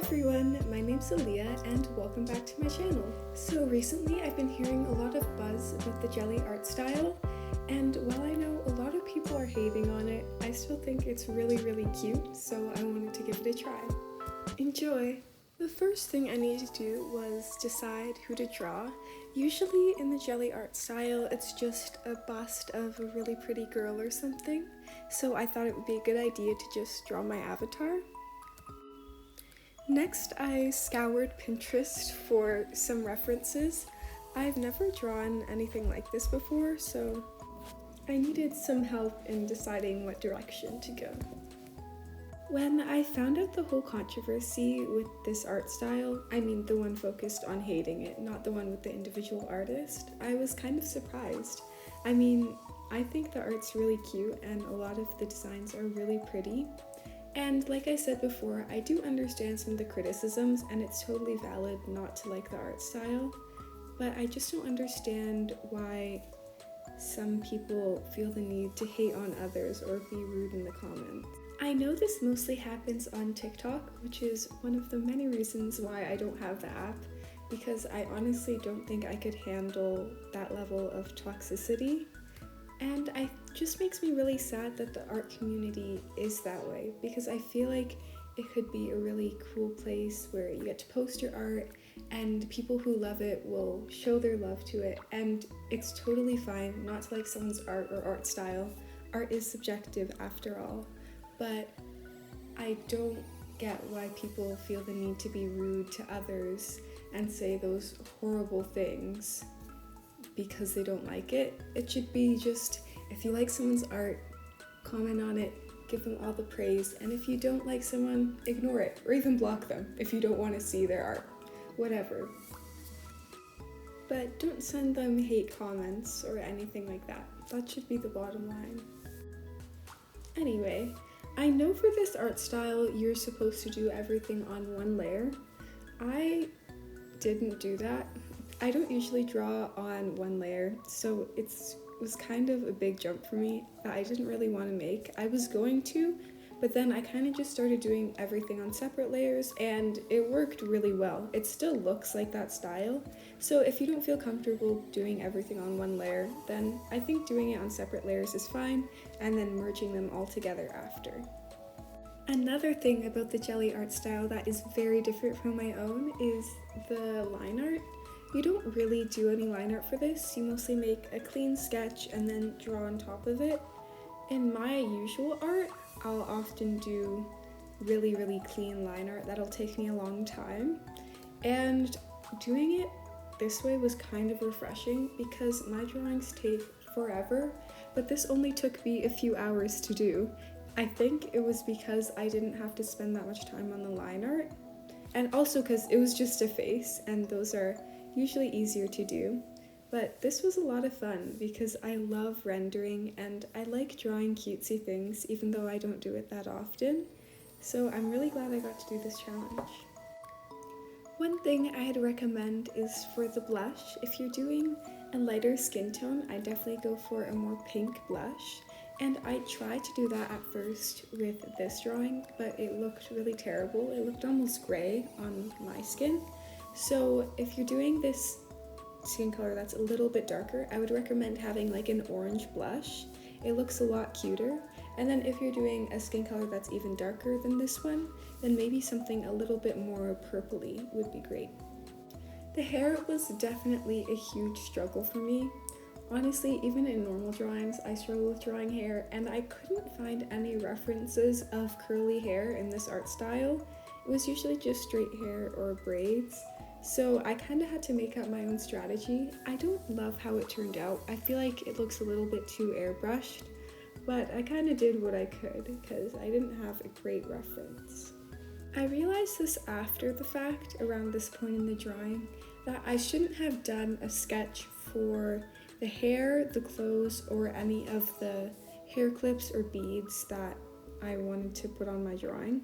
everyone, my name's Aaliyah and welcome back to my channel. So recently I've been hearing a lot of buzz about the jelly art style, and while I know a lot of people are hating on it, I still think it's really cute, so I wanted to give it a try. Enjoy! The first thing I needed to do was decide who to draw. Usually in the jelly art style it's just a bust of a really pretty girl or something, so I thought it would be a good idea to just draw my avatar. Next, I scoured Pinterest for some references. I've never drawn anything like this before, so I needed some help in deciding what direction to go. When I found out the whole controversy with this art style, I mean the one focused on hating it, not the one with the individual artist, I was kind of surprised. I mean, I think the art's really cute and a lot of the designs are really pretty. And like I said before, I do understand some of the criticisms and it's totally valid not to like the art style, but I just don't understand why some people feel the need to hate on others or be rude in the comments. I know this mostly happens on TikTok, which is one of the many reasons why I don't have the app, because I honestly don't think I could handle that level of toxicity. And it just makes me really sad that the art community is that way, because I feel like it could be a really cool place where you get to post your art and people who love it will show their love to it, and it's totally fine not to like someone's art or art style. Art is subjective after all, but I don't get why people feel the need to be rude to others and say those horrible things because they don't like it. It should be just, if you like someone's art, comment on it, give them all the praise, and if you don't like someone, ignore it, or even block them if you don't want to see their art, whatever. But don't send them hate comments or anything like that. That should be the bottom line. Anyway, I know for this art style you're supposed to do everything on one layer. I didn't do that. I don't usually draw on one layer, so it was kind of a big jump for me that I didn't really want to make. I was going to, but then I kind of just started doing everything on separate layers and it worked really well. It still looks like that style, so if you don't feel comfortable doing everything on one layer, then I think doing it on separate layers is fine, and then merging them all together after. Another thing about the jelly art style that is very different from my own is the line art. You don't really do any line art for this, you mostly make a clean sketch and then draw on top of it. In my usual art, I'll often do really clean line art that'll take me a long time, and doing it this way was kind of refreshing because my drawings take forever, but this only took me a few hours to do. I think it was because I didn't have to spend that much time on the line art, and also because it was just a face and those are usually easier to do. But this was a lot of fun because I love rendering and I like drawing cutesy things even though I don't do it that often. So I'm really glad I got to do this challenge. One thing I'd recommend is for the blush. If you're doing a lighter skin tone, I definitely go for a more pink blush. And I tried to do that at first with this drawing, but it looked really terrible. It looked almost gray on my skin. So if you're doing this skin color that's a little bit darker, I would recommend having like an orange blush. It looks a lot cuter. And then if you're doing a skin color that's even darker than this one, then maybe something a little bit more purpley would be great. The hair was definitely a huge struggle for me. Honestly, even in normal drawings, I struggle with drawing hair, and I couldn't find any references of curly hair in this art style. It was usually just straight hair or braids, so I kind of had to make up my own strategy. I don't love how it turned out. I feel like it looks a little bit too airbrushed, but I kind of did what I could because I didn't have a great reference. I realized this after the fact, around this point in the drawing, that I shouldn't have done a sketch for the hair, the clothes, or any of the hair clips or beads that I wanted to put on my drawing,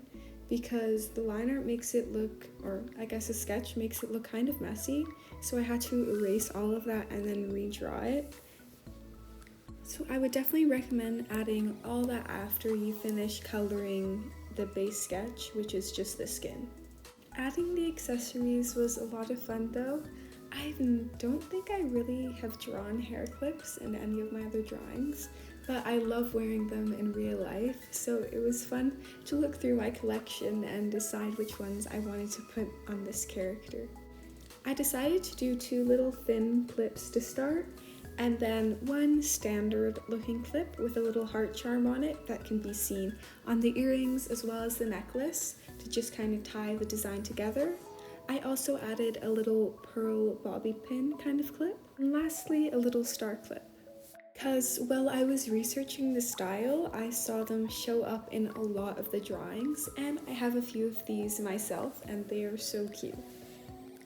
because the line art makes it look, or I guess a sketch makes it look kind of messy, so I had to erase all of that and then redraw it. So I would definitely recommend adding all that after you finish coloring the base sketch, which is just the skin. Adding the accessories was a lot of fun though. I don't think I really have drawn hair clips in any of my other drawings, but I love wearing them in real life, so it was fun to look through my collection and decide which ones I wanted to put on this character. I decided to do 2 little thin clips to start, and then one standard looking clip with a little heart charm on it that can be seen on the earrings as well as the necklace to just kind of tie the design together. I also added a little pearl bobby pin kind of clip, and lastly a little star clip. Because while I was researching the style, I saw them show up in a lot of the drawings, and I have a few of these myself and they are so cute.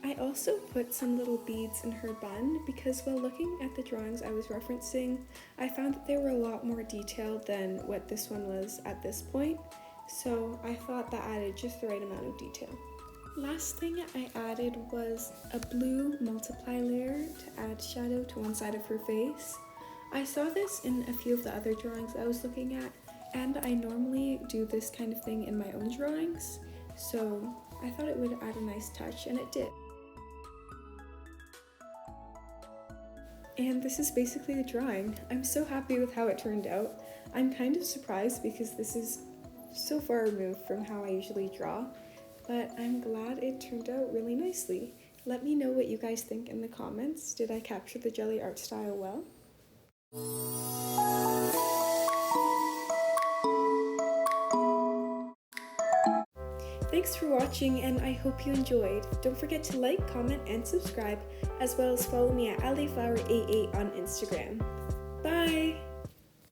I also put some little beads in her bun because while looking at the drawings I was referencing, I found that they were a lot more detailed than what this one was at this point, so I thought that added just the right amount of detail. Last thing I added was a blue multiply layer to add shadow to one side of her face. I saw this in a few of the other drawings I was looking at, and I normally do this kind of thing in my own drawings, so I thought it would add a nice touch, and it did. And this is basically the drawing. I'm so happy with how it turned out. I'm kind of surprised because this is so far removed from how I usually draw, but I'm glad it turned out really nicely. Let me know what you guys think in the comments. Did I capture the jelly art style well? Thanks for watching, and I hope you enjoyed. Don't forget to like, comment, and subscribe, as well as follow me at alleyflower88 on Instagram.